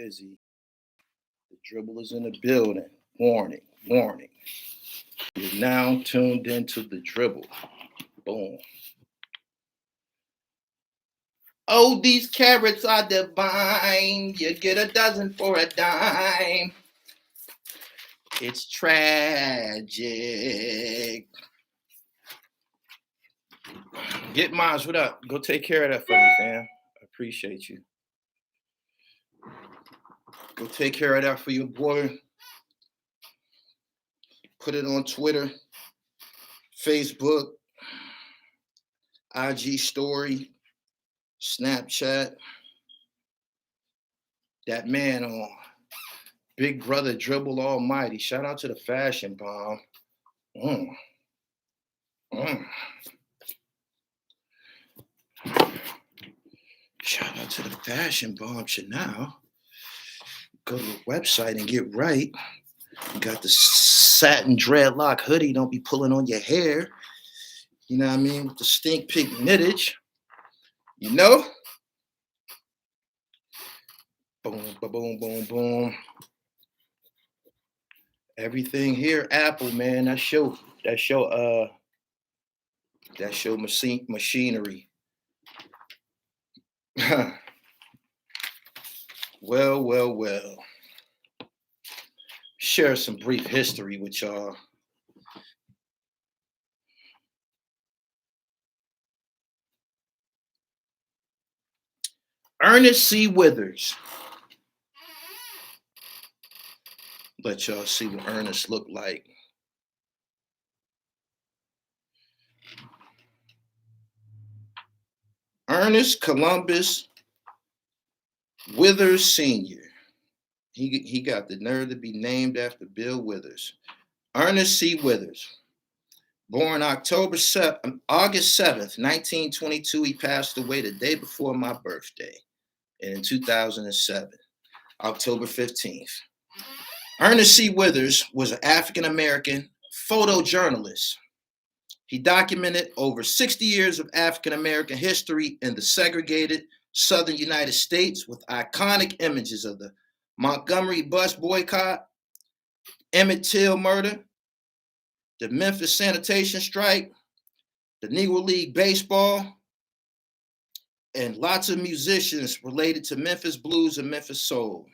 busy. The dribble is in the building. Warning, warning. You're now tuned into the dribble. Boom. Oh, these carrots are divine. You get a dozen for a dime. It's tragic. Get Maj, what up? Go take care of that for me, fam. I appreciate you. Go take care of that for your boy. Put it on Twitter, Facebook, IG story, Snapchat. That man on Big Brother Dribble Almighty. Shout out to the Fashion Bomb. Shout out to the Fashion Bomb. Should now go to the website and get right. You got the satin dreadlock hoodie. Don't be pulling on your hair. You know what I mean? With the stink pig knittage. You know? Boom, boom, boom, boom. Everything here, Apple, man. That show machinery. Well. Share some brief history with y'all. Ernest C. Withers. Let y'all see what Ernest looked like. Ernest Columbus Withers Sr. He got the nerve to be named after Bill Withers. Ernest C. Withers. Born August 7th, 1922. He passed away the day before my birthday. And in 2007, October 15th. Ernest C. Withers was an African-American photojournalist. He documented over 60 years of African-American history in the segregated southern United States with iconic images of the Montgomery bus boycott, Emmett Till murder, the Memphis sanitation strike, the Negro League baseball, and lots of musicians related to Memphis blues and Memphis soul.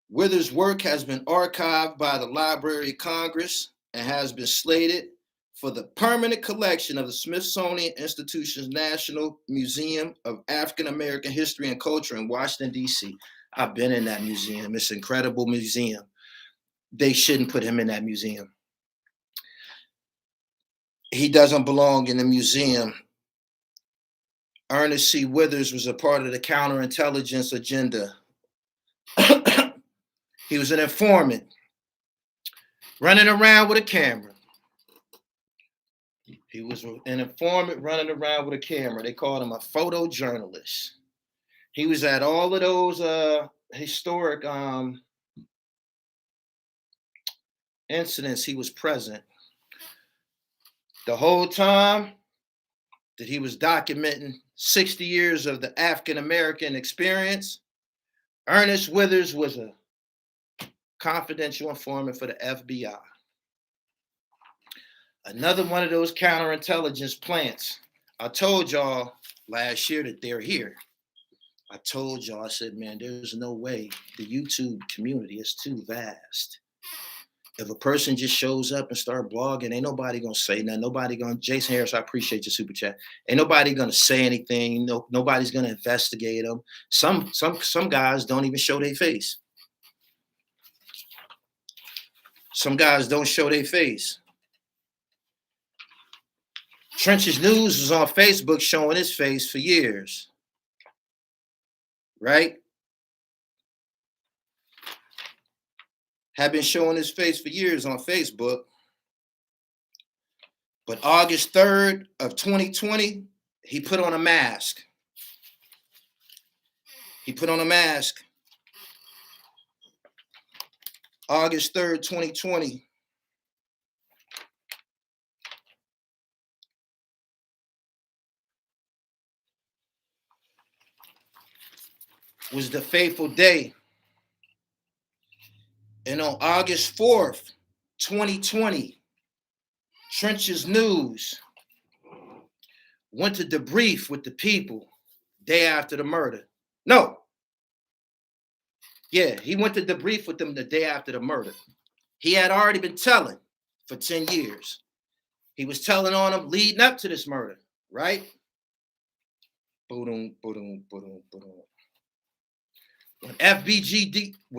Withers' work has been archived by the Library of Congress and has been slated for the permanent collection of the Smithsonian Institution's National Museum of African American History and Culture in Washington, D.C. I've been in that museum. It's an incredible museum. They shouldn't put him in that museum. He doesn't belong in the museum. Ernest C. Withers was a part of the counterintelligence agenda. He was an informant running around with a camera. He was an informant running around with a camera. They called him a photojournalist. He was at all of those historic incidents. He was present. The whole time that he was documenting 60 years of the African-American experience, Ernest Withers was a confidential informant for the FBI. Another one of those counterintelligence plants. I told y'all last year that they're here. I told y'all, I said, man, there's no way. The YouTube community is too vast. If a person just shows up and start blogging, ain't nobody gonna say nothing. Jason Harris, I appreciate your super chat. Ain't nobody gonna say anything. Nobody's gonna investigate them. Some guys don't even show their face. Some guys don't show their face. Trenches News was on Facebook showing his face for years. Right? Had been showing his face for years on Facebook. But August 3rd of 2020, he put on a mask. August 3rd, 2020. was the fateful day. And on August 4th, 2020, Trenches News went to debrief with the people day after the murder. No. Yeah, he went to debrief with them the day after the murder. He had already been telling for 10 years. He was telling on them leading up to this murder, right? Boom, boom, boom, boom. When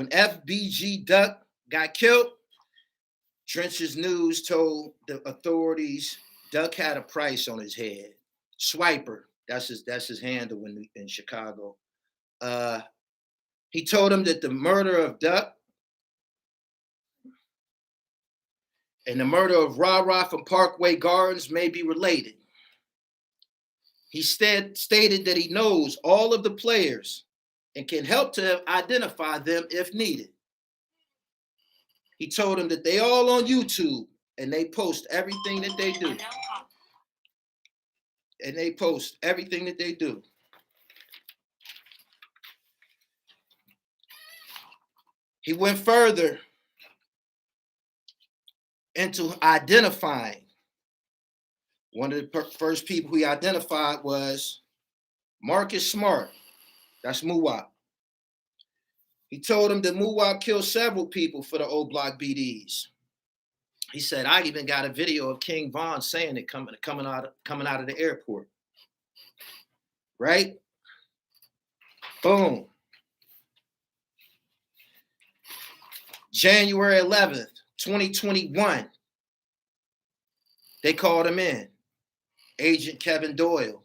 FBG Duck got killed, Trenches News told the authorities Duck had a price on his head. Swiper, that's his handle in Chicago. He told him that the murder of Duck and the murder of Ra from Parkway Gardens may be related. He stated that he knows all of the players and can help to identify them if needed. He told them that they all on YouTube and they post everything that they do. And they post everything that they do. He went further into identifying. One of the first people he identified was Marcus Smart. That's Muwop. He told him that Muwop killed several people for the old block BDs. He said, I even got a video of King Von saying it coming out of the airport. Right? Boom. January 11th, 2021. They called him in. Agent Kevin Doyle.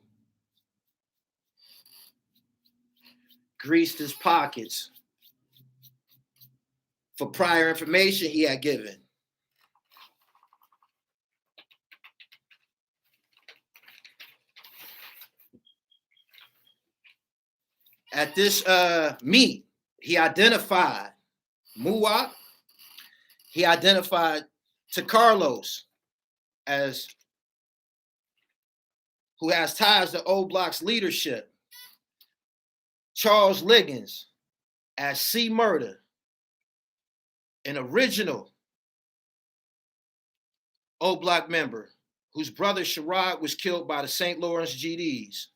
Greased his pockets for prior information he had given. At this meet, he identified Muwop. He identified to Carlos as who has ties to O Block's leadership. Charles Liggins as C Murder, an original O Block member whose brother Sherrod was killed by the St. Lawrence GDs.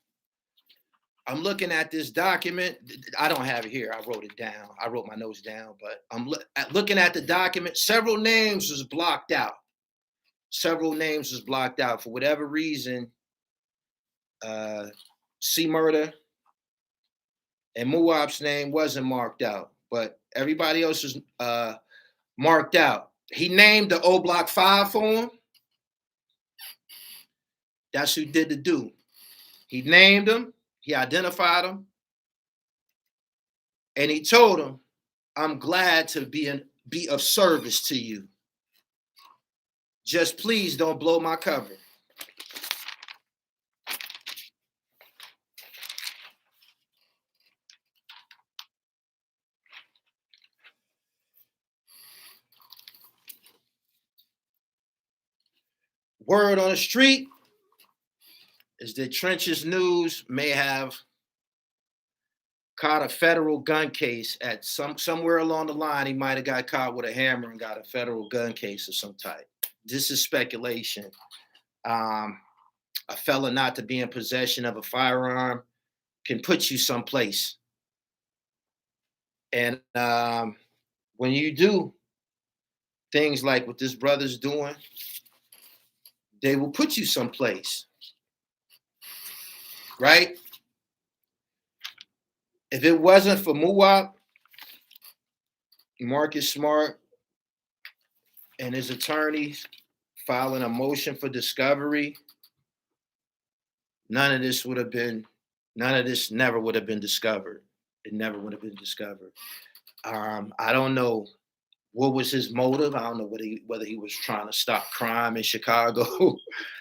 I'm looking at this document. I don't have it here. I wrote it down. I wrote my notes down, but I'm looking at the document. Several names was blocked out. Several names was blocked out for whatever reason. C Murder and Muwop's name wasn't marked out, but everybody else was marked out. He named the O Block 5 for him. That's who did the do. He named him. He identified him, and he told him, I'm glad to be of service to you. Just please don't blow my cover. Word on the street is that Trenches News may have caught a federal gun case at somewhere along the line. He might have got caught with a hammer and got a federal gun case of some type. This is speculation. A fella not to be in possession of a firearm can put you someplace. And when you do things like what this brother's doing, they will put you someplace. Right? If it wasn't for Muwop, Marcus Smart, and his attorneys filing a motion for discovery, none of this never would have been discovered. It never would have been discovered. I don't know what was his motive. I don't know whether he was trying to stop crime in Chicago.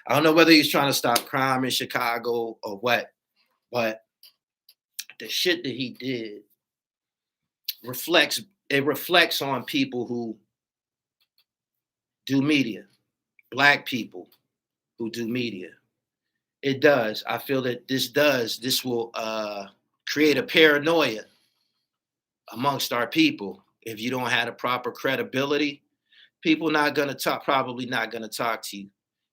I don't know whether he's trying to stop crime in Chicago or what, but the shit that he did reflects on people who do media, Black people who do media. It does. I feel that this will create a paranoia amongst our people. If you don't have the proper credibility, people not gonna talk, probably not gonna talk to you.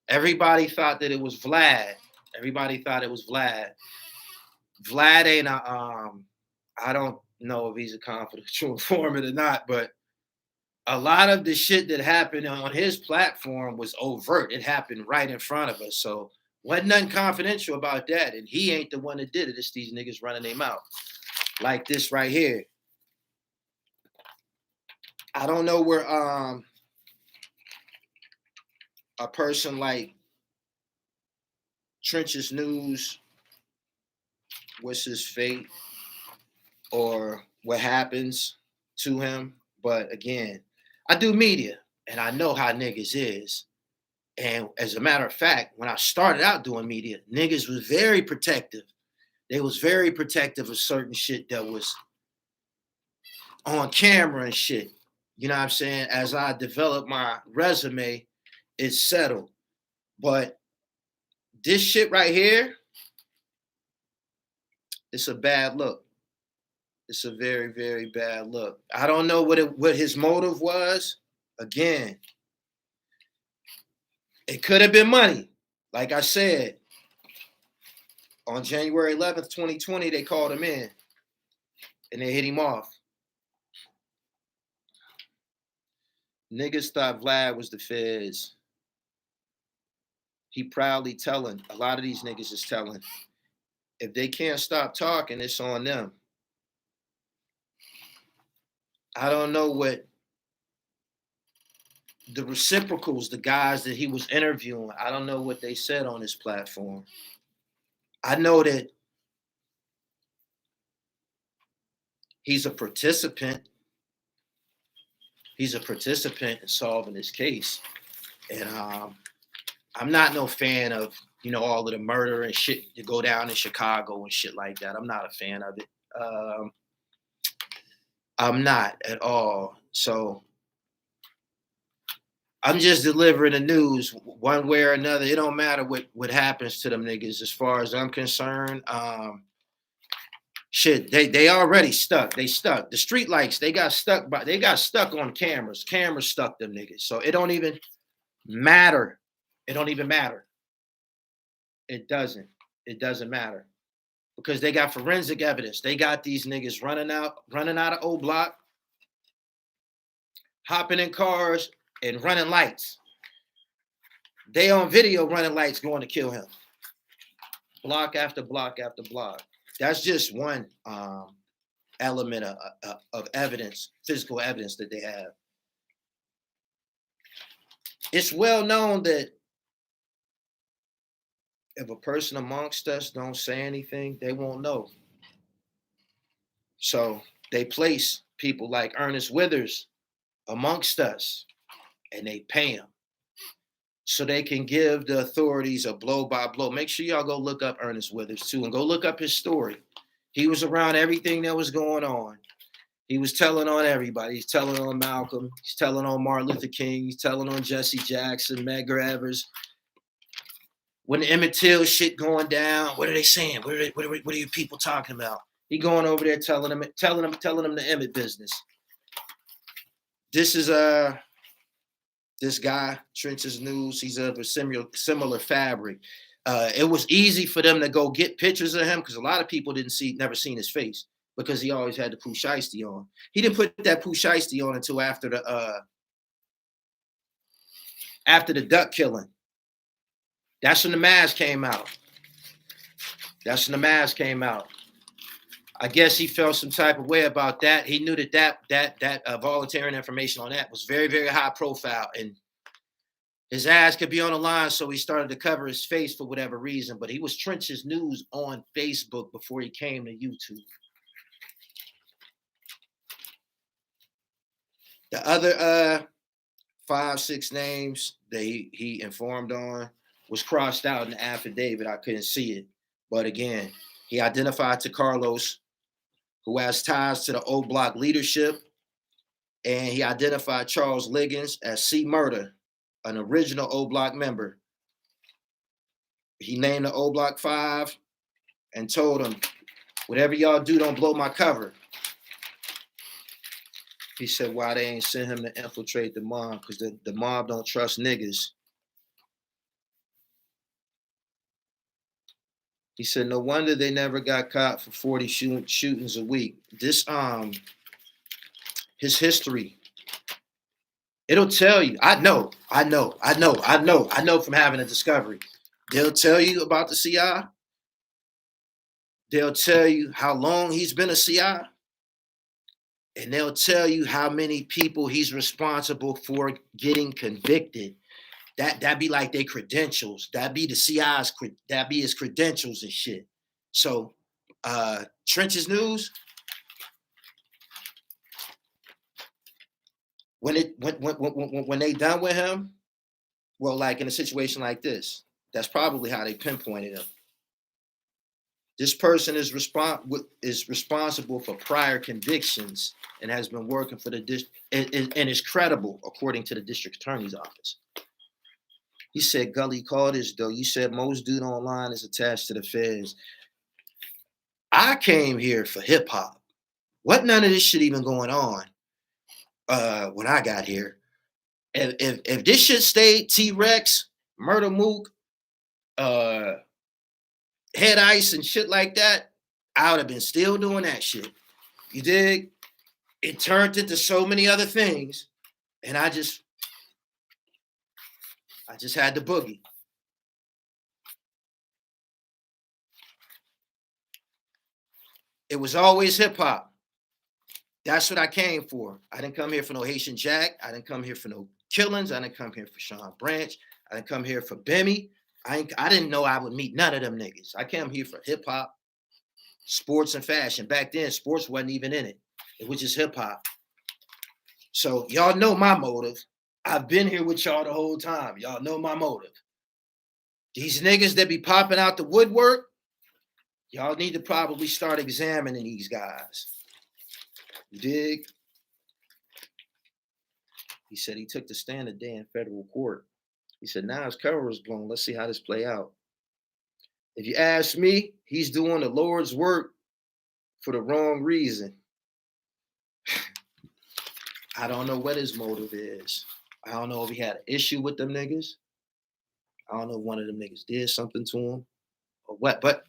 Everybody thought that it was Vlad. Everybody thought it was Vlad. Vlad ain't I don't know if he's a confidential informant or not, but a lot of the shit that happened on his platform was overt. It happened right in front of us. So wasn't nothing confidential about that. And he ain't the one that did it. It's these niggas running their mouth. Like this right here. I don't know where a person like Trenches News, what's his fate or what happens to him. But again, I do media and I know how niggas is. And as a matter of fact, when I started out doing media, niggas was very protective. They was very protective of certain shit that was on camera and shit. You know what I'm saying? As I developed my resume, it's settled. But this shit right here, it's a bad look. It's a very, very bad look. I don't know what his motive was. Again, it could have been money. Like I said, on January 11th, 2020, they called him in and they hit him off. Niggas thought Vlad was the feds. He proudly telling, a lot of these niggas is telling, if they can't stop talking, it's on them. I don't know what the reciprocals, the guys that he was interviewing, I don't know what they said on his platform. I know that he's a participant. He's a participant in solving this case. And I'm not no fan of, you know, all of the murder and shit to go down in Chicago and shit like that. I'm not a fan of it. I'm not at all. So I'm just delivering the news one way or another. It don't matter what happens to them niggas as far as I'm concerned. Shit, they already stuck. They stuck. The street lights, they got stuck on cameras. Cameras stuck them niggas. So it don't even matter. It don't even matter. It doesn't. It doesn't matter. Because they got forensic evidence. They got these niggas running out of O Block, hopping in cars and running lights. They on video running lights going to kill him. Block after block after block. That's just one element of evidence, physical evidence that they have. It's well known that if a person amongst us don't say anything, they won't know. So they place people like Ernest Withers amongst us and they pay them so they can give the authorities a blow by blow. Make sure y'all go look up Ernest Withers too and go look up his story. He was around everything that was going on. He was telling on everybody. He's telling on Malcolm. He's telling on Martin Luther King. He's telling on Jesse Jackson, Medgar Evers. When the Emmett Till shit going down, what are they saying? What are you people talking about? He going over there telling them the Emmett business. This is this guy, Trenches News. He's of a similar fabric. It was easy for them to go get pictures of him because a lot of people never seen his face because he always had the Pooh Shiesty on. He didn't put that Pooh Shiesty on until after the duck killing. That's when the mask came out. I guess he felt some type of way about that. He knew that volunteering information on that was very, very high profile, and his ass could be on the line, so he started to cover his face for whatever reason. But he was Trenches News on Facebook before he came to YouTube. The other 5-6 names that he informed on was crossed out in the affidavit. I couldn't see it. But again, he identified to Carlos, who has ties to the O Block leadership, and he identified Charles Liggins as C. Murder, an original O Block member. He named the O Block 5 and told them, whatever y'all do, don't blow my cover. He said why they ain't sent him to infiltrate the mob, because the mob don't trust niggas. He said no wonder they never got caught for 40 shootings a week. This his history. It'll tell you. I know from having a discovery. They'll tell you about the CI. They'll tell you how long he's been a CI. And they'll tell you how many people he's responsible for getting convicted. That be like their credentials. That be the CI's, that be his credentials and shit. So Trenches News, when they done with him, well, like in a situation like this, that's probably how they pinpointed him. This person is responsible for prior convictions and has been working for the district and is credible according to the district attorney's office. He said, Gully, call this though. You said most dude online is attached to the feds. I came here for hip hop. What none of this shit even going on when I got here. If this shit stayed T-Rex, Murder Mook, Head Ice and shit like that, I would have been still doing that shit. You dig? It turned into so many other things, and I just had the boogie. It was always hip hop. That's what I came for. I didn't come here for no Haitian Jack. I didn't come here for no killings. I didn't come here for Sean Branch. I didn't come here for Bemmy. I didn't know I would meet none of them niggas. I came here for hip hop, sports, and fashion. Back then, sports wasn't even in it. It was just hip hop. So y'all know my motive. I've been here with y'all the whole time. Y'all know my motive. These niggas that be popping out the woodwork, y'all need to probably start examining these guys. You dig? He said he took the stand today in federal court. He said, now his cover is blown. Let's see how this play out. If you ask me, he's doing the Lord's work for the wrong reason. I don't know what his motive is. I don't know if he had an issue with them niggas. I don't know if one of them niggas did something to him or what. But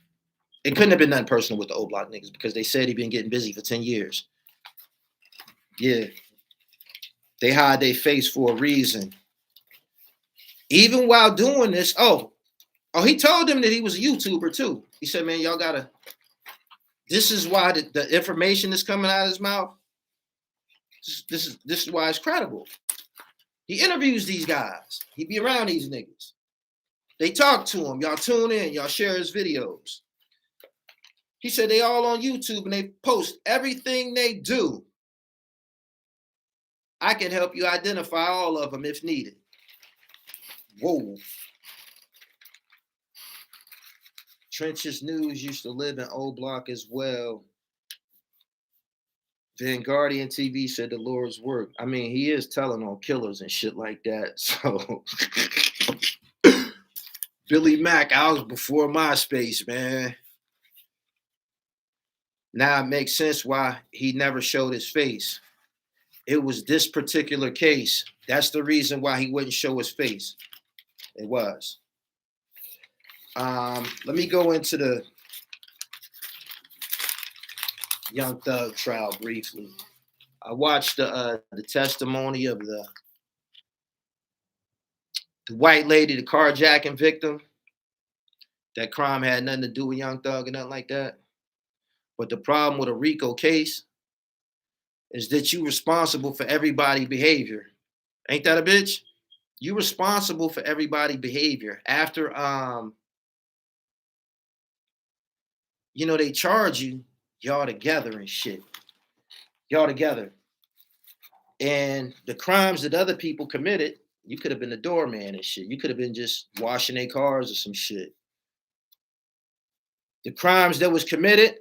it couldn't have been nothing personal with the old block niggas because they said he been getting busy for 10 years. Yeah. They hide their face for a reason. Even while doing this, he told them that he was a YouTuber too. He said, man, y'all gotta, this is why the information that's coming out of his mouth, this is why it's credible. He interviews these guys. He be around these niggas. They talk to him. Y'all tune in. Y'all share his videos. He said they all on YouTube and they post everything they do. I can help you identify all of them if needed. Whoa. Trenches News used to live in O Block as well. Then Guardian TV said the Lord's work. I mean, he is telling on killers and shit like that. So Billy Mack, I was before MySpace, man. Now it makes sense why he never showed his face. It was this particular case. That's the reason why he wouldn't show his face. It was. Let me go into the Young Thug trial briefly. I watched the testimony of the white lady, the carjacking victim. That crime had nothing to do with Young Thug and nothing like that. But the problem with a RICO case is that you're responsible for everybody's behavior. Ain't that a bitch? You're responsible for everybody's behavior. After they charge you, y'all together and shit. Y'all together. And the crimes that other people committed, you could have been the doorman and shit. You could have been just washing their cars or some shit. The crimes that was committed,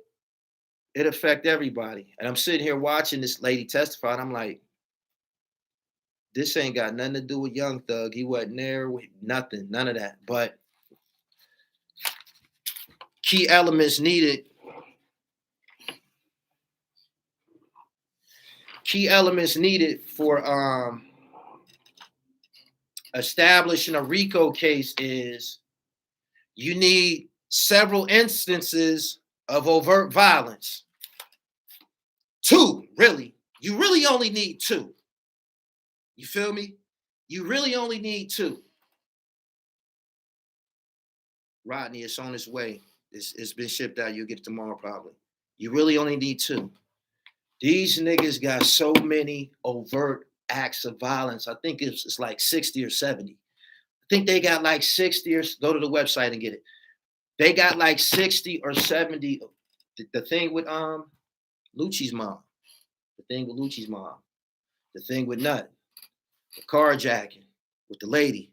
it affect everybody. And I'm sitting here watching this lady testify, and I'm like, this ain't got nothing to do with Young Thug. He wasn't there with nothing, none of that. But key elements needed key elements needed for establishing a RICO case is you need several instances of overt violence. 2, really. You really only need 2. You feel me? You really only need 2. Rodney, it's on its way. It's been shipped out. You'll get it tomorrow probably. You really only need 2. These niggas got so many overt acts of violence. I think it's like 60 or 70. I think they got like 60 or go to the website and get it. They got like 60 or 70. The thing with Lucci's mom. The thing with Lucci's mom. The thing with Nut. The carjacking with the lady.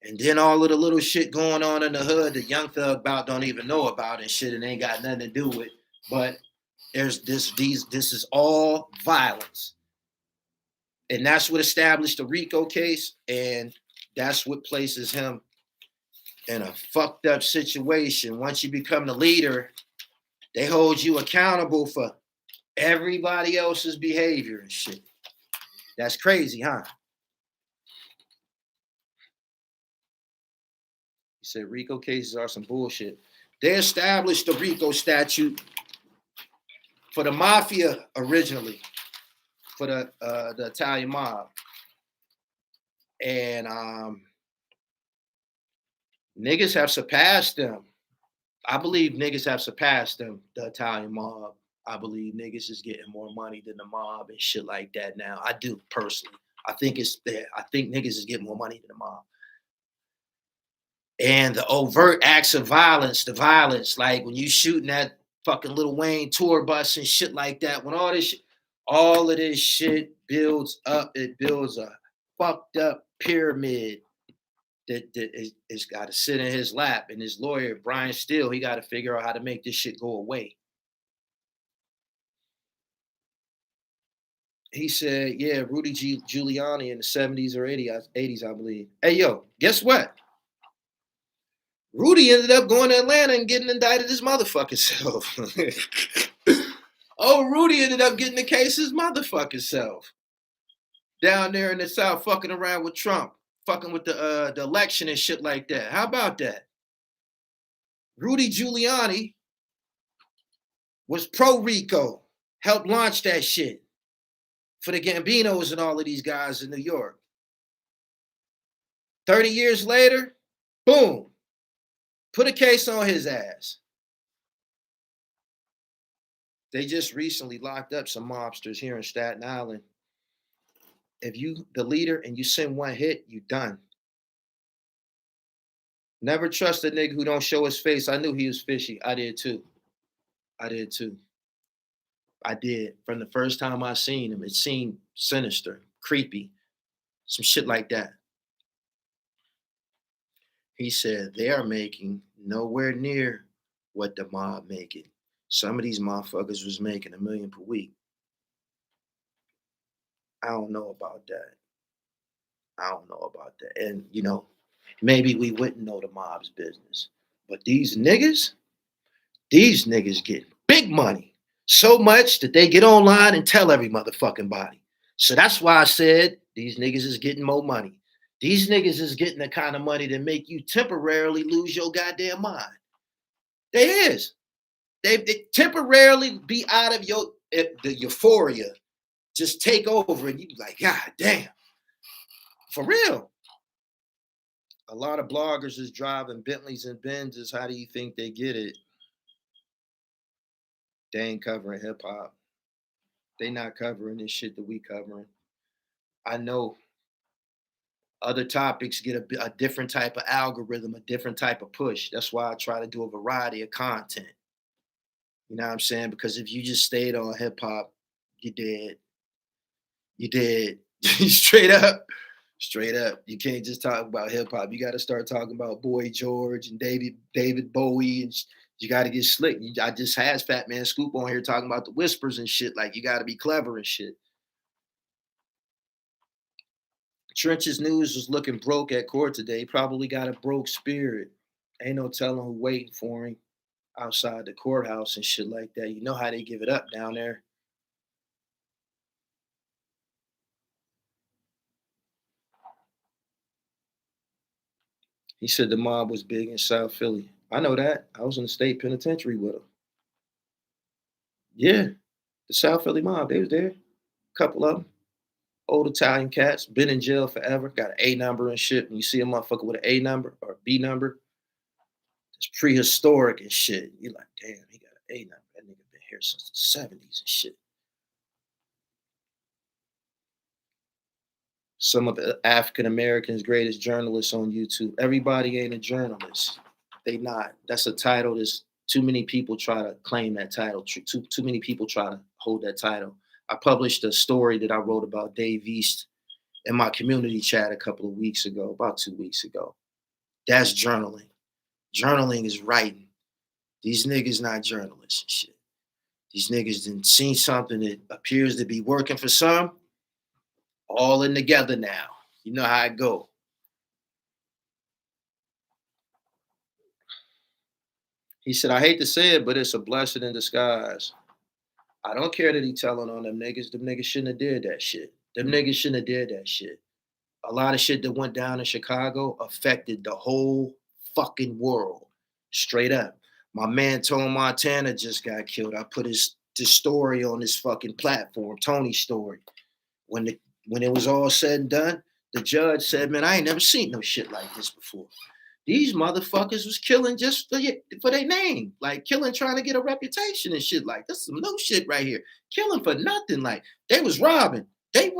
And then all of the little shit going on in the hood that Young Thug about don't even know about and shit and ain't got nothing to do with. But there's this is all violence. And that's what established the RICO case. And that's what places him in a fucked up situation. Once you become the leader, they hold you accountable for everybody else's behavior and shit. That's crazy, huh? He said RICO cases are some bullshit. They established the RICO statute for the mafia originally, for the Italian mob. And niggas have surpassed them. I believe niggas have surpassed them, the Italian mob. I believe niggas is getting more money than the mob and shit like that now. I do personally. I think niggas is getting more money than the mob. And the overt acts of violence, the violence, like when you shooting that fucking Lil Wayne tour bus and shit like that, when all of this shit builds up, it builds a fucked up pyramid that is got to sit in his lap. And his lawyer, Brian Steele, he got to figure out how to make this shit go away. He said, yeah, Rudy Giuliani in the 70s or 80s, I believe. Hey, yo, guess what? Rudy ended up going to Atlanta and getting indicted his motherfucking self. Oh, Rudy ended up getting the case his motherfucking self. Down there in the South, fucking around with Trump, fucking with the election and shit like that. How about that? Rudy Giuliani was pro-RICO, helped launch that shit for the Gambinos and all of these guys in New York. 30 years later, boom. Put a case on his ass. They just recently locked up some mobsters here in Staten Island. If you the leader and you send one hit, you done. Never trust a nigga who don't show his face. I knew he was fishy. I did too. I did. From the first time I seen him, it seemed sinister, creepy, some shit like that. He said they are making nowhere near what the mob making. Some of these motherfuckers was making $1 million per week. I don't know about that. And, you know, maybe we wouldn't know the mob's business. But these niggas getting big money. So much that they get online and tell every motherfucking body. So that's why I said these niggas is getting more money. These niggas is getting the kind of money that make you temporarily lose your goddamn mind. They is. They temporarily be out of the euphoria. Just take over and you be like, God damn. For real. A lot of bloggers is driving Bentleys and Benzes. How do you think they get it? They ain't covering hip hop. They not covering this shit that we covering. I know other topics get a different type of algorithm, a different type of push. That's why I try to do a variety of content. You know what I'm saying? Because if you just stayed on hip hop, you dead. You dead. Straight up. You can't just talk about hip hop. You got to start talking about Boy George and David Bowie, and you got to get slick. I just had Fat Man Scoop on here talking about the whispers and shit. Like, you got to be clever and shit. Trench's News was looking broke at court today. He probably got a broke spirit. Ain't no telling who waiting for him outside the courthouse and shit like that. You know how they give it up down there. He said the mob was big in South Philly. I know that. I was in the state penitentiary with him. Yeah, the South Philly mob, they was there. A couple of them. Old Italian cats, been in jail forever, got an A number and shit. When you see a motherfucker with an A number or a B number, it's prehistoric and shit. You're like, damn, he got an A number. That nigga been here since the 70s and shit. Some of the African Americans' greatest journalists on YouTube. Everybody ain't a journalist. They not. That's a title. There's too many people try to claim that title. Too many people try to hold that title. I published a story that I wrote about Dave East in my community chat a couple of weeks ago, about 2 weeks ago. That's journaling. Journaling is writing. These niggas not journalists and shit. These niggas done seen something that appears to be working for some. All in together now. You know how it go. He said, I hate to say it, but it's a blessing in disguise. I don't care that he telling on them niggas. Them niggas shouldn't have did that shit. Them niggas shouldn't have did that shit. A lot of shit that went down in Chicago affected the whole fucking world. Straight up. My man Tony Montana just got killed. I put this story on this fucking platform, Tony's story. When it was all said and done, the judge said, man, I ain't never seen no shit like this before. These motherfuckers was killing just for their name. Like killing, trying to get a reputation and shit. Like, this is some new shit right here. Killing for nothing. Like, they was robbing. They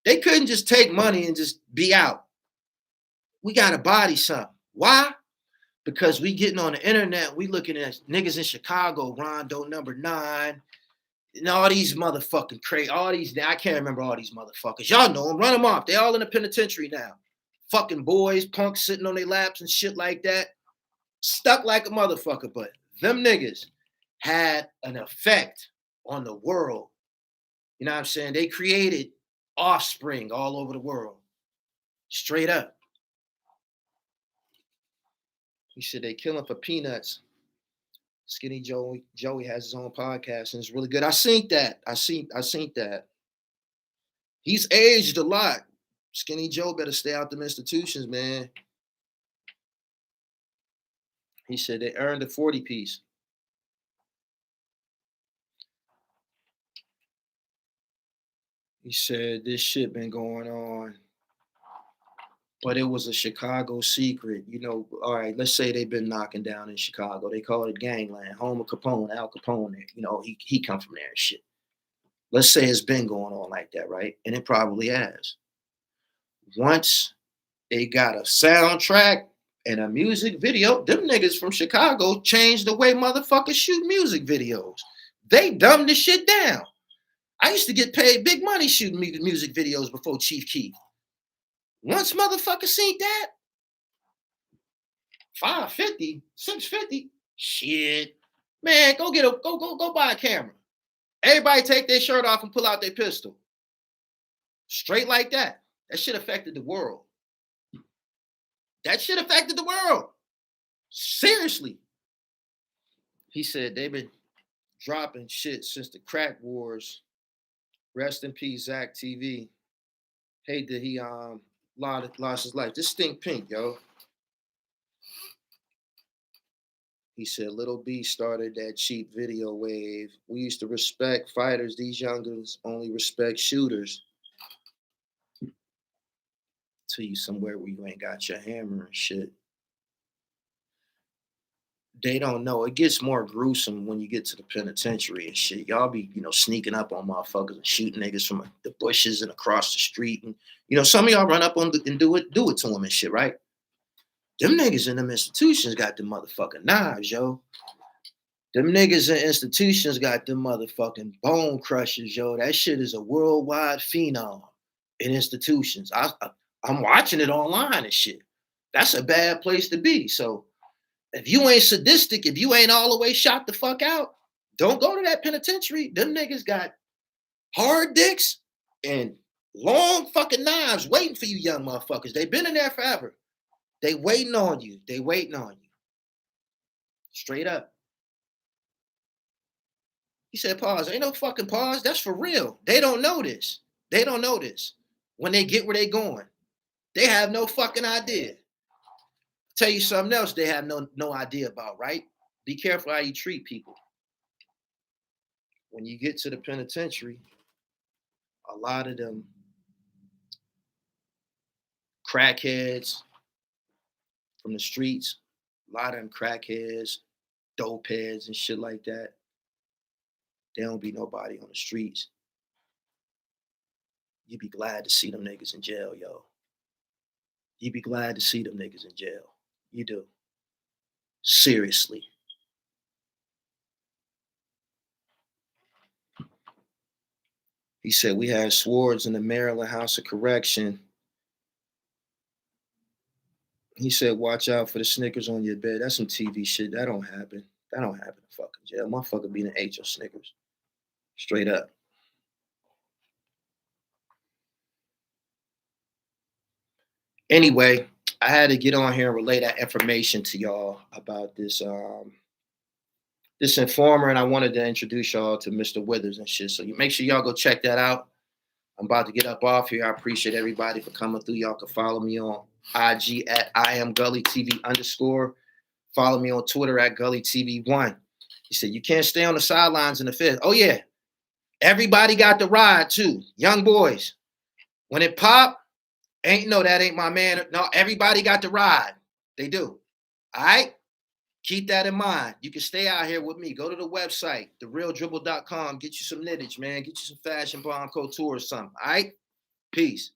couldn't just take money and just be out. We got to body something. Why? Because we getting on the internet, we looking at niggas in Chicago, Rondo number 9, and all these motherfucking crazy, all these, I can't remember all these motherfuckers. Y'all know them, run them off. They all in the penitentiary now. Fucking boys, punks sitting on their laps and shit like that. Stuck like a motherfucker, but them niggas had an effect on the world. You know what I'm saying? They created offspring all over the world. Straight up. He said they killing for peanuts. Skinny Joey has his own podcast and it's really good. I seen that. He's aged a lot. Skinny Joe better stay out them institutions, man. He said they earned a 40 piece. He said this shit been going on, but it was a Chicago secret. You know, all right, let's say they've been knocking down in Chicago. They call it gangland, home of Capone, Al Capone. You know, he come from there and shit. Let's say it's been going on like that, right? And it probably has. Once they got a soundtrack and a music video, them niggas from Chicago changed the way motherfuckers shoot music videos. They dumbed the shit down. I used to get paid big money shooting music videos before Chief Keef. Once motherfuckers seen that, $550, $650, shit, man, go buy a camera. Everybody take their shirt off and pull out their pistol. Straight like that. That shit affected the world. That shit affected the world. Seriously. He said they've been dropping shit since the crack wars. Rest in peace, Zach TV. Hate that he lost his life. This stink pink, yo. He said Little B started that cheap video wave. We used to respect fighters. These youngins only respect shooters. To you somewhere where you ain't got your hammer and shit. They don't know. It gets more gruesome when you get to the penitentiary and shit. Y'all be, sneaking up on motherfuckers and shooting niggas from the bushes and across the street. And, some of y'all run up on and do it to them and shit, right? Them niggas in them institutions got them motherfucking knives, yo. Them niggas in institutions got them motherfucking bone crushers, yo. That shit is a worldwide phenom in institutions. I'm watching it online and shit. That's a bad place to be. So if you ain't sadistic, if you ain't all the way shot the fuck out, don't go to that penitentiary. Them niggas got hard dicks and long fucking knives waiting for you young motherfuckers. They been in there forever. They waiting on you. Straight up. He said, pause. Ain't no fucking pause. That's for real. They don't know this. When they get where they going. They have no fucking idea. Tell you something else they have no idea about, right? Be careful how you treat people. When you get to the penitentiary, a lot of them crackheads from the streets, a lot of them crackheads, dope heads and shit like that, they don't be nobody on the streets. You be glad to see them niggas in jail, yo. You be glad to see them niggas in jail. You do. Seriously. He said we had swords in the Maryland House of Correction. He said, watch out for the Snickers on your bed. That's some TV shit. That don't happen. That don't happen in fucking jail. Motherfucker be in ate your Snickers. Straight up. Anyway, I had to get on here and relay that information to y'all about this this informer, and I wanted to introduce y'all to Mr. Withers and shit. So you make sure y'all go check that out. I'm about to get up off here. I appreciate everybody for coming through. Y'all can follow me on IG at @IamGullyTV_. Follow me on Twitter at Gully TV 1. He said, you can't stay on the sidelines in the fifth. Oh, yeah. Everybody got the ride, too. Young boys. When it pop, that ain't my man. No, everybody got the ride. They do. All right? Keep that in mind. You can stay out here with me. Go to the website, therealdribble.com. Get you some knittage, man. Get you some fashion bomb couture or something. All right? Peace.